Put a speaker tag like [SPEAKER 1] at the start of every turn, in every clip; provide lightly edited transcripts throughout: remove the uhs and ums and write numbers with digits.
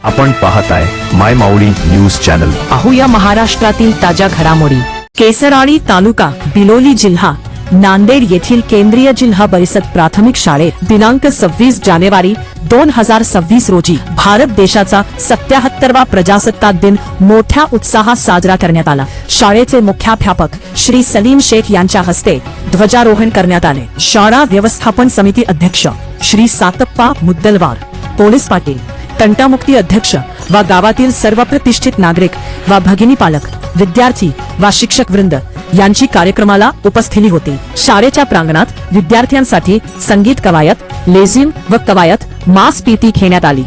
[SPEAKER 1] आपण पाहताय माय माऊली news channel.
[SPEAKER 2] पाहूया महाराष्ट्रातील ताज्या घडामोडी। केसराळी तालुका बिलोली जिल्हा नांदेड येथील केंद्रीय जिल्हा परिषद प्राथमिक शाळेत दिनांक 26 जानेवारी 2026 रोजी भारत देशाचा 77वा प्रजासत्ताक दिन मोठ्या उत्साहात साजरा करण्यात आला। शाळेचे मुख्याध्यापक श्री सलीम शेख यांच्या हस्ते ध्वजारोहण करण्यात आले। शाळा व्यवस्थापन समिती अध्यक्ष श्री सातप्पा मुद्दलवार, पोलीस पाटील, तंटामुक्ती अध्यक्ष व गावातील सर्व प्रतिष्ठित नागरिक व भगिनी पालक, विद्यार्थी व शिक्षक वृंद यांची कार्यक्रमाला उपस्थिती होती। शाळेच्या प्रांगणात विद्यार्थ्यांसाठी संगीत कवायत, लेझिम व कवायत मास पीटी घेण्यात आली।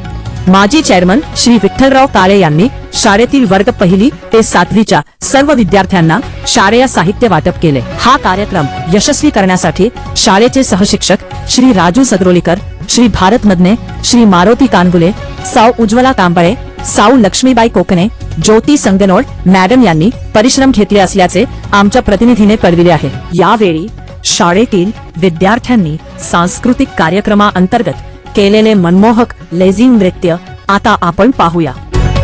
[SPEAKER 2] माजी चेअरमन श्री विठ्ठलराव काळे यांनी शाळेतील वर्ग 1 ते 7वीच्या सर्व विद्यार्थ्यांना शालेय साहित्य वाटप केले। हा कार्यक्रम यशस्वी करण्यासाठी शाळेचे सहशिक्षक श्री राजू सदरोलीकर, श्री भारत मदने, श्री मारुती कानगुले, साऊ उज्ज्वला कांबळे, साऊ लक्ष्मीबाई कोकणे, ज्योती संगनोड मॅडम यांनी परिश्रम घेतले असल्याचे आमच्या प्रतिनिधीने कळविले आहे। यावेळी शाळेतील विद्यार्थ्यांनी सांस्कृतिक कार्यक्रमाअंतर्गत केलेले मनमोहक लेझिम नृत्य आता आपण पाहूया।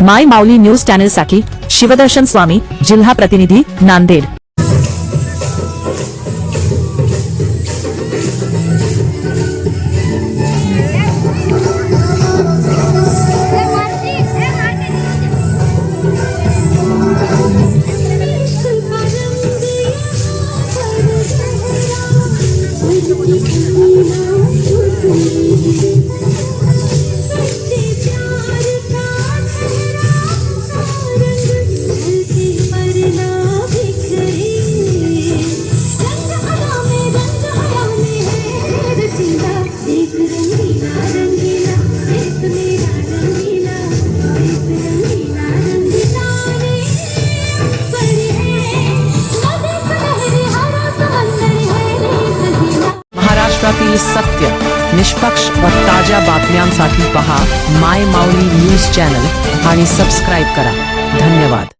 [SPEAKER 2] माय माऊली न्यूज चॅनल साठी शिवदर्शन स्वामी, जिल्हा प्रतिनिधी, नांदेड। महाराष्ट्रातील सत्य, निष्पक्ष व ताज्या बातम्यांसाठी पहा माय माऊली न्यूज चॅनल आणि सबस्क्राइब करा। धन्यवाद।